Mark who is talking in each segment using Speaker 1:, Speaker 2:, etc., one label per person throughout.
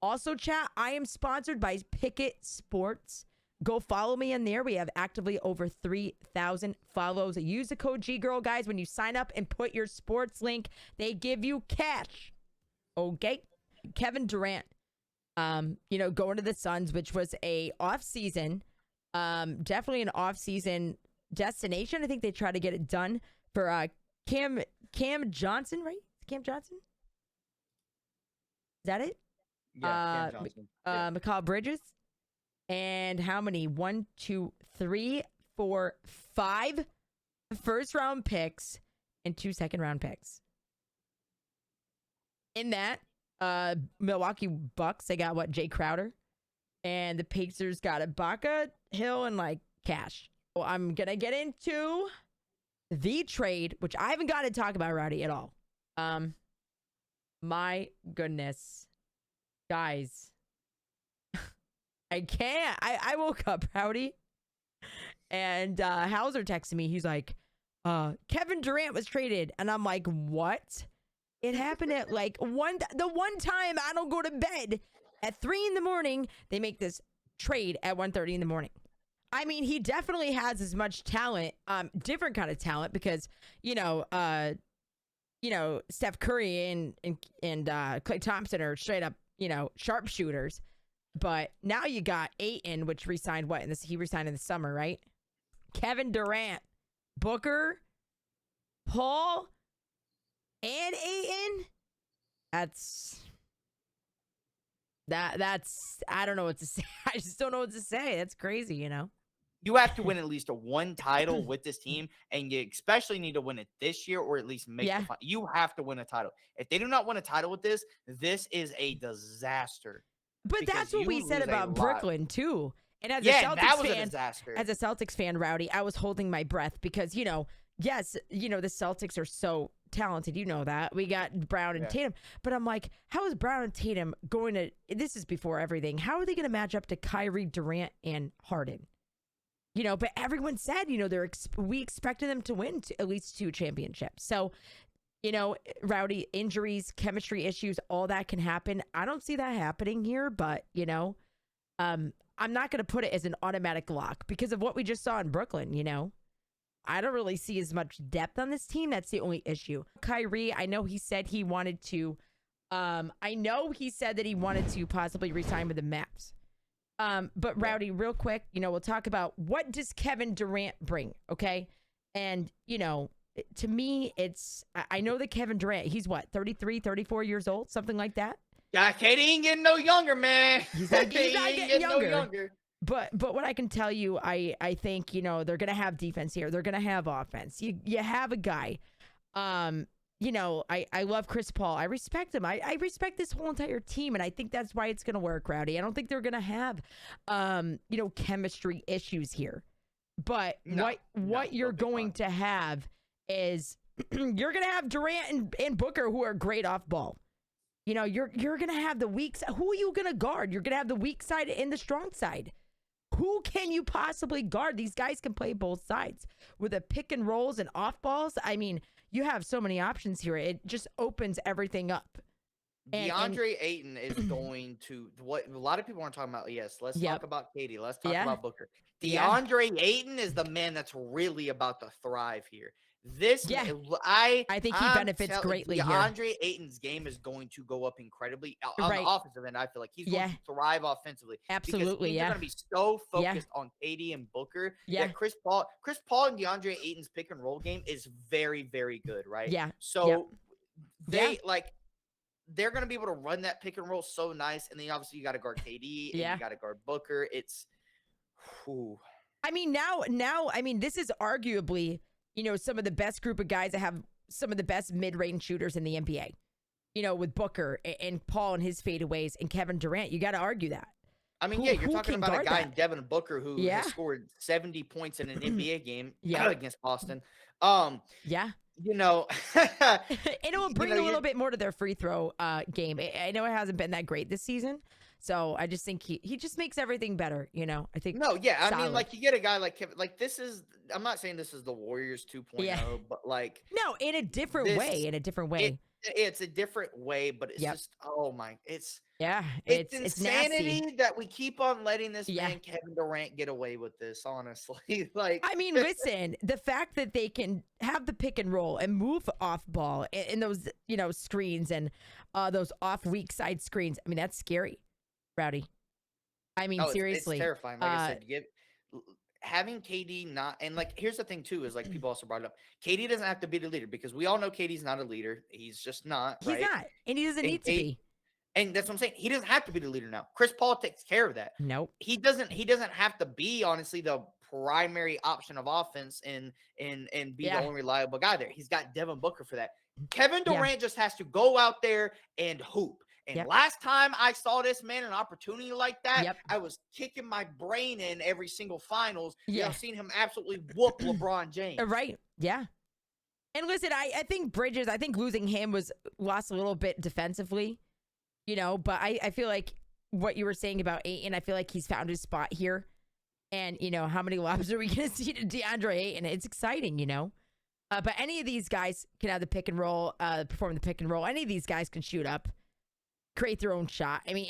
Speaker 1: Also, chat, I am sponsored by Picket Sports. Go follow me in there. We have actively over 3,000 follows. Use the code GGIRL, guys. When you sign up and put your sports link, they give you cash. Okay. Kevin Durant, going to the Suns, which was a off-season, definitely an off-season destination. I think they tried to get it done for Cam Johnson, right? Cam Johnson? Is that it?
Speaker 2: Yeah, Cam Johnson.
Speaker 1: Mikal Bridges. And how many? 1, 2, 3, 4, 5 first-round picks and 2 second-round picks. In that, Milwaukee Bucks, they got what? Jay Crowder. And the Pacers got Ibaka, Hill, and cash. Well, I'm going to get into the trade, which I haven't got to talk about, Rowdy, at all. My goodness. Guys. I can't. I woke up, Rowdy. And Hauser texted me. He's like, Kevin Durant was traded. And I'm like, what? It happened at the one time I don't go to bed at 3 a.m. They make this trade at 1:30 in the morning. I mean, he definitely has as much talent, different kind of talent, because Steph Curry and Klay Thompson are straight up sharpshooters. But now you got Ayton, which resigned he resigned in the summer, right? Kevin Durant, Booker, Paul, and Ayton. That's I don't know what to say. I just don't know what to say. That's crazy,
Speaker 2: You have to win at least one title with this team, and you especially need to win it this year, or at least make the final. You have to win a title. If they do not win a title with this is a disaster.
Speaker 1: But that's what we said about Brooklyn too. And as a Celtics fan, Rowdy, I was holding my breath because the Celtics are so talented. You know that. We got Brown and Tatum. But I'm like, how is Brown and Tatum going to, this is before everything, how are they going to match up to Kyrie, Durant, and Harden? But everyone said, we expected them to win at least 2 championships. So, Rowdy, injuries, chemistry issues, all that can happen. I don't see that happening here, but, I'm not going to put it as an automatic lock because of what we just saw in Brooklyn, I don't really see as much depth on this team. That's the only issue. Kyrie, I know he said that he wanted to possibly resign with the Mavs. But Rowdy, real quick, we'll talk about what does Kevin Durant bring, okay? And, to me, I know that Kevin Durant, he's what, 33, 34 years old, something like that?
Speaker 2: Yeah, KD ain't getting no younger, man.
Speaker 1: He's not getting younger. But what I can tell you, I think, they're going to have defense here. They're going to have offense. You have a guy. I love Chris Paul. I respect him. I respect this whole entire team, and I think that's why it's going to work, Rowdy. I don't think they're going to have, chemistry issues here. But what you're going to have is you're going to have Durant and Booker, who are great off ball. You're going to have the weak side. Who are you going to guard? You're going to have the weak side and the strong side. Who can you possibly guard? These guys can play both sides with the pick and rolls and off balls. I mean, you have so many options here. It just opens everything up.
Speaker 2: DeAndre Ayton is going to what a lot of people aren't talking about. Yes, let's talk about Katie. Let's talk about Booker. DeAndre Ayton is the man that's really about to thrive here. I think he benefits greatly. DeAndre Ayton's game is going to go up incredibly on the offensive end. I feel like he's going to thrive offensively.
Speaker 1: Absolutely,
Speaker 2: because going to be so focused on KD and Booker. Yeah, Chris Paul and DeAndre Ayton's pick and roll game is very, very good, right?
Speaker 1: Yeah.
Speaker 2: So they're going to be able to run that pick and roll so nice, and then obviously you got to guard KD and you got to guard Booker. It's,
Speaker 1: I mean, this is arguably, some of the best group of guys that have some of the best mid-range shooters in the NBA. With Booker and Paul and his fadeaways and Kevin Durant, you got to argue that.
Speaker 2: I mean, you're talking about a guy in Devin Booker who has scored 70 points in an NBA game against Boston.
Speaker 1: And it will bring a little bit more to their free throw game. I know it hasn't been that great this season, so I just think he just makes everything better. I think.
Speaker 2: No, yeah, I mean, you get a guy like Kevin. This is. I'm not saying this is the Warriors 2.0, but
Speaker 1: no, in a different way.
Speaker 2: it's a different way, but it's just oh my, it's
Speaker 1: insanity
Speaker 2: nasty that we keep on letting this man Kevin Durant get away with this. Honestly, like
Speaker 1: I mean, listen, the fact that they can have the pick and roll and move off ball in those screens and those off weak side screens. I mean, that's scary, Rowdy. I mean, seriously,
Speaker 2: it's terrifying. Like I said, having KD not, and like here's the thing too, is like people also brought it up. KD doesn't have to be the leader because we all know KD's not a leader. He's just not.
Speaker 1: He's not, and he doesn't need to be.
Speaker 2: And that's what I'm saying. He doesn't have to be the leader now. Chris Paul takes care of that.
Speaker 1: Nope.
Speaker 2: He doesn't have to be, honestly, the primary option of offense and be the only reliable guy there. He's got Devin Booker for that. Kevin Durant just has to go out there and hoop. And last time I saw this man an opportunity like that, I was kicking my brain in every single finals. I've seen him absolutely whoop LeBron James.
Speaker 1: Right. Yeah. And listen, I think Bridges, I think losing him was lost a little bit defensively. But I feel like what you were saying about Ayton, I feel like he's found his spot here. And, how many lobs are we going to see to DeAndre Ayton? It's exciting, But any of these guys can have the pick and roll, perform the pick and roll. Any of these guys can shoot up, create their own shot. I mean,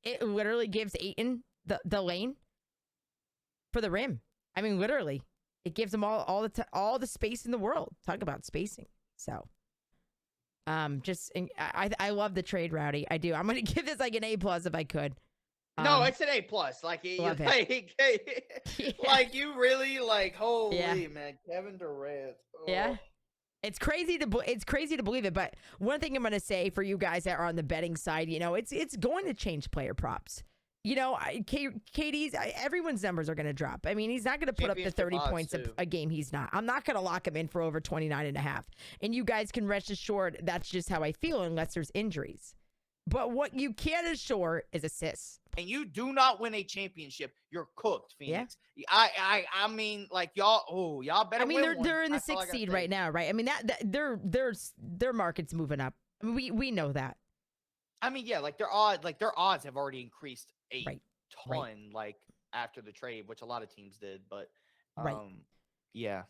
Speaker 1: it literally gives Ayton the lane for the rim. I mean, literally. It gives them all the space in the world. Talk about spacing. So... I love the trade, Rowdy. I do. I'm gonna give this like an A+ if I could.
Speaker 2: No, it's an A+. Like you really like. Holy man, Kevin Durant. Oh.
Speaker 1: Yeah, it's crazy to believe it. But one thing I'm gonna say for you guys that are on the betting side, it's going to change player props. KD's, everyone's numbers are going to drop. I mean, he's not going to put up the 30 points a game. He's not. I'm not going to lock him in for over 29.5. And you guys can rest assured that's just how I feel unless there's injuries. But what you can assure is assists.
Speaker 2: And you do not win a championship, you're cooked, Phoenix. Yeah. I mean, like y'all better.
Speaker 1: I mean, they're in the 6th seed right now, right? I mean that their market's moving up. I mean, we know that.
Speaker 2: I mean, yeah, like their odds have already increased a ton, like after the trade, which a lot of teams did. But yeah.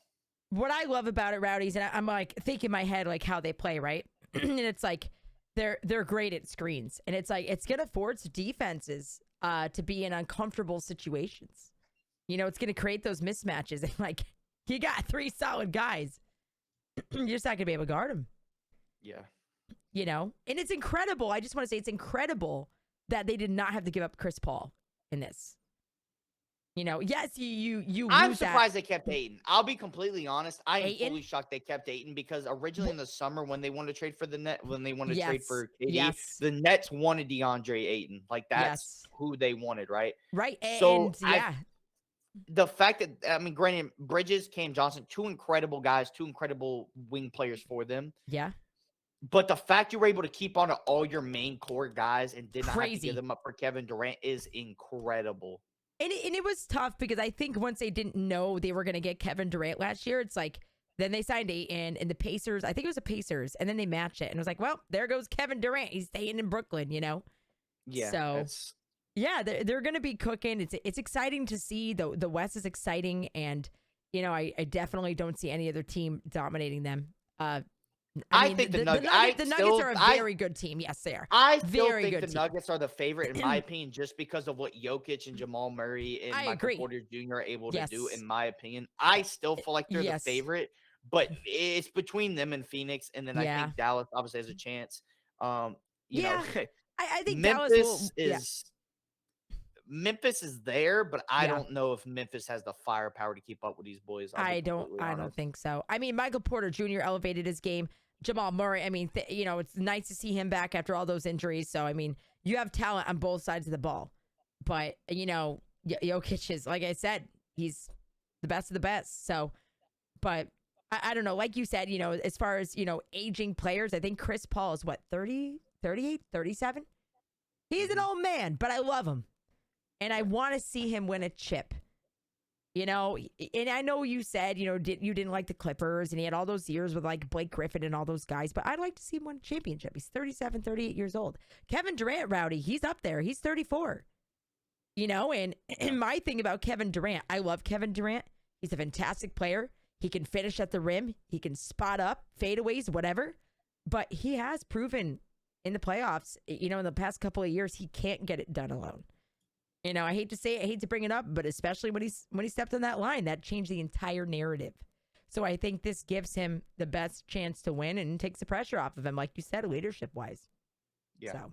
Speaker 1: What I love about it, Rowdies, and I'm like thinking in my head like how they play, right? And it's like they're great at screens, and it's like it's gonna force defenses to be in uncomfortable situations. It's gonna create those mismatches, and like you got 3 solid guys, you're just not gonna be able to guard them.
Speaker 2: Yeah.
Speaker 1: And it's incredible. I just want to say it's incredible that they did not have to give up Chris Paul in this. Yes, you.
Speaker 2: I'm surprised they kept Ayton. I'll be completely honest. I am fully shocked they kept Ayton because originally in the summer when they wanted to trade for the net, when they wanted to trade for KD, the Nets wanted DeAndre Ayton. Like that's who they wanted, right?
Speaker 1: Right.
Speaker 2: So the fact that granted, Bridges, Cam Johnson, 2 incredible guys, 2 incredible wing players for them.
Speaker 1: Yeah.
Speaker 2: But the fact you were able to keep on to all your main core guys and did not have to give them up for Kevin Durant is incredible.
Speaker 1: And it was tough because I think once they didn't know they were going to get Kevin Durant last year, it's like then they signed Ayton and the Pacers. I think it was the Pacers, and then they matched it, and it was like, well, there goes Kevin Durant. He's staying in Brooklyn, Yeah. So yeah, they're going to be cooking. It's exciting to see. The West is exciting, and I definitely don't see any other team dominating them.
Speaker 2: I think the Nuggets
Speaker 1: are a very good team. Yes, they are.
Speaker 2: I still think the Nuggets are the favorite, in my opinion, just because of what Jokic and Jamal Murray and Michael Porter Jr. are able to do, in my opinion. I still feel like they're the favorite, but it's between them and Phoenix, and then I think Dallas obviously has a chance. I
Speaker 1: think
Speaker 2: Memphis Memphis is there, but I don't know if Memphis has the firepower to keep up with these boys.
Speaker 1: I don't think so. I mean, Michael Porter Jr. elevated his game. Jamal Murray, I mean, it's nice to see him back after all those injuries. So, I mean, you have talent on both sides of the ball. But, Jokic is, like I said, he's the best of the best. So, but I don't know. Like you said, as far as, aging players, I think Chris Paul is what, 30, 38, 37? He's an old man, but I love him. And I want to see him win a chip. And I know you said, you didn't like the Clippers and he had all those years with like Blake Griffin and all those guys, but I'd like to see him win a championship. He's 37, 38 years old. Kevin Durant, Rowdy, he's up there. He's 34. And my thing about Kevin Durant, I love Kevin Durant. He's a fantastic player. He can finish at the rim. He can spot up, fadeaways, whatever. But he has proven in the playoffs, in the past couple of years, he can't get it done alone. I hate to say it, I hate to bring it up, but especially when he stepped on that line, that changed the entire narrative. So I think this gives him the best chance to win and takes the pressure off of him, like you said, leadership-wise.
Speaker 2: Yeah.
Speaker 1: So.